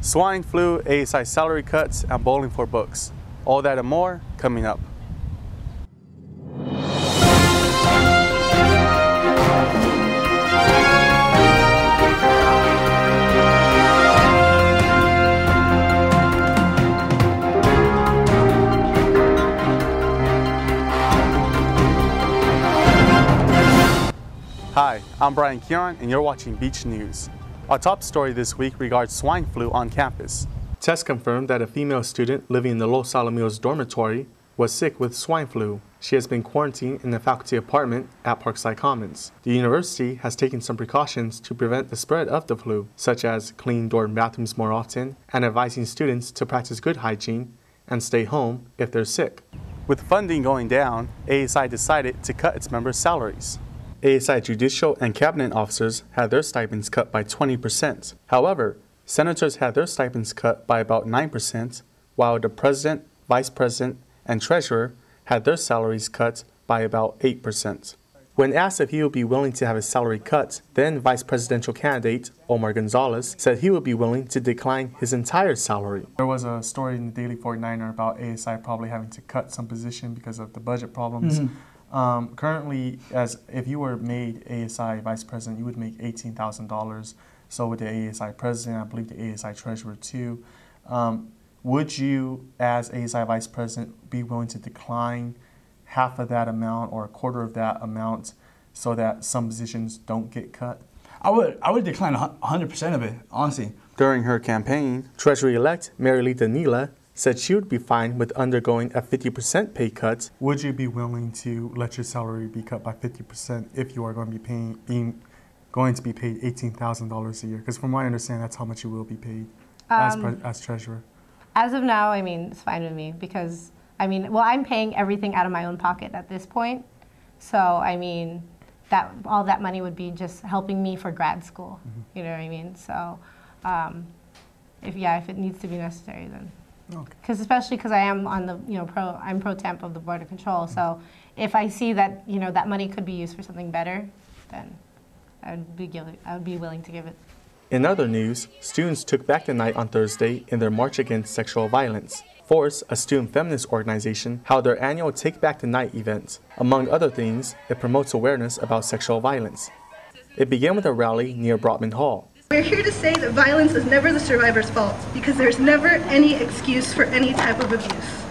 Swine flu, ASI salary cuts, and bowling for books. All that and more coming up. Hi, I'm Brian Kieran and you're watching Beach News. Our top story this week regards swine flu on campus. Tests confirmed that a female student living in the Los Alamitos dormitory was sick with swine flu. She has been quarantined in the faculty apartment at Parkside Commons. The university has taken some precautions to prevent the spread of the flu, such as cleaning door and bathrooms more often and advising students to practice good hygiene and stay home if they're sick. With funding going down, ASI decided to cut its members' salaries. ASI judicial and cabinet officers had their stipends cut by 20%. However, senators had their stipends cut by about 9%, while the president, vice president, and treasurer had their salaries cut by about 8%. When asked if he would be willing to have his salary cut, then vice presidential candidate Omar Gonzalez said he would be willing to decline his entire salary. There was a story in the Daily 49er about ASI probably having to cut some position because of the budget problems. Currently, as if you were made ASI vice president, you would make $18,000. So with the ASI president, I believe the ASI treasurer too. Would you, as ASI vice president, be willing to decline half of that amount or a quarter of that amount so that some positions don't get cut? I would decline 100% of it, honestly. During her campaign, Treasury-elect Mary Lee Danila said she would be fine with undergoing a 50% pay cut. Would you be willing to let your salary be cut by 50% if you are going to be going to be paid $18,000 a year? Because from what I understand, that's how much you will be paid as treasurer. As of now, I mean, it's fine with me because, I mean, well, I'm paying everything out of my own pocket at this point. So, I mean, all that money would be just helping me for grad school. You know what I mean? So, if it needs to be necessary, then. Because especially because I am on the, I'm pro temp of the Board of Control. So if I see that, that money could be used for something better, then I would be willing to give it. In other news, students took back the night on Thursday in their March Against Sexual Violence. Force, a student feminist organization, held their annual Take Back the Night event. Among other things, it promotes awareness about sexual violence. It began with a rally near Brotman Hall. We're here to say that violence is never the survivor's fault because there's never any excuse for any type of abuse.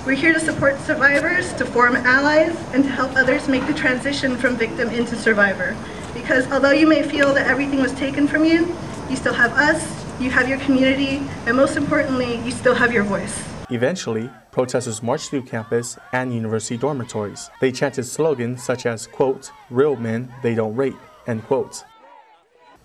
We're here to support survivors, to form allies, and to help others make the transition from victim into survivor. Because although you may feel that everything was taken from you, you still have us, you have your community, and most importantly, you still have your voice. Eventually, protesters marched through campus and university dormitories. They chanted slogans such as, quote, "Real men, they don't rape," end quote.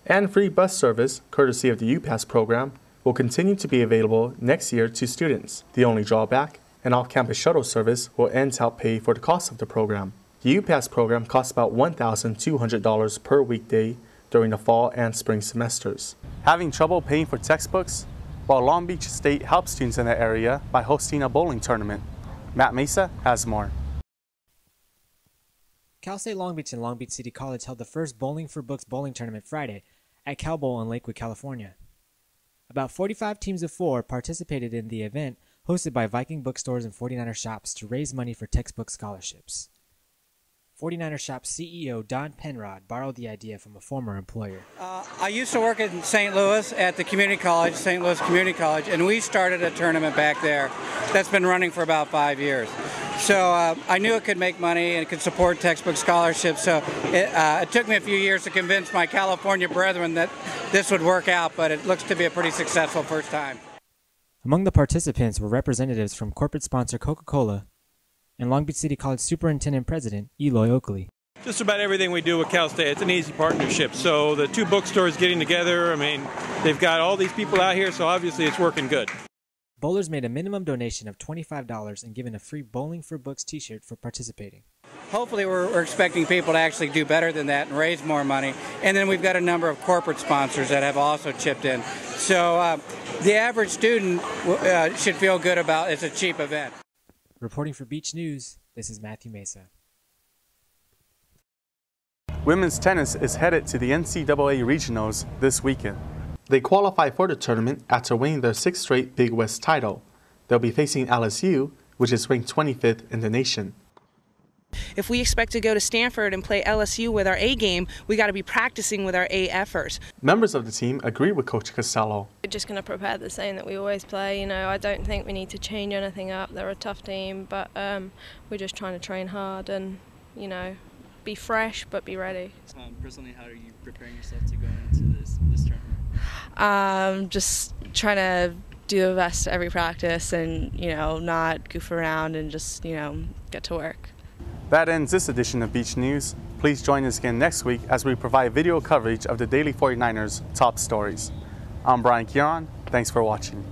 And free bus service, courtesy of the UPass program, will continue to be available next year to students. The only drawback, an off-campus shuttle service will end to help pay for the cost of the program. The UPass program costs about $1,200 per weekday during the fall and spring semesters. Having trouble paying for textbooks? Well, Long Beach State helps students in that area by hosting a bowling tournament. Matt Mesa has more. Cal State Long Beach and Long Beach City College held the first Bowling for Books bowling tournament Friday at Cal Bowl in Lakewood, California. About 45 teams of 4 participated in the event hosted by Viking bookstores and 49er shops to raise money for textbook scholarships. 49er Shop CEO Don Penrod borrowed the idea from a former employer. I used to work in St. Louis at the community college, St. Louis Community College, and we started a tournament back there that's been running for about 5 years. So I knew it could make money and it could support textbook scholarships. So it took me a few years to convince my California brethren that this would work out, but it looks to be a pretty successful first time. Among the participants were representatives from corporate sponsor Coca-Cola and Long Beach City College Superintendent President Eloy Oakley. Just about everything we do with Cal State, it's an easy partnership. So the two bookstores getting together, I mean, they've got all these people out here, so obviously it's working good. Bowlers made a minimum donation of $25 and given a free Bowling for Books t-shirt for participating. Hopefully we're expecting people to actually do better than that and raise more money. And then we've got a number of corporate sponsors that have also chipped in. So the average student should feel good about it's a cheap event. Reporting for Beach News, this is Matthew Mesa. Women's tennis is headed to the NCAA regionals this weekend. They qualify for the tournament after winning their 6th straight Big West title. They'll be facing LSU, which is ranked 25th in the nation. If we expect to go to Stanford and play LSU with our A game, we got to be practicing with our A effort. Members of the team agree with Coach Costello. We're just going to prepare the same that we always play. You know, I don't think we need to change anything up. They're a tough team, but we're just trying to train hard and, you know, be fresh but be ready. Personally, how are you preparing yourself to go into this tournament? Just trying to do the best every practice and, you know, not goof around and just, you know, get to work. That ends this edition of Beach News. Please join us again next week as we provide video coverage of the daily 49ers top stories. I'm Brian Kieran. Thanks for watching.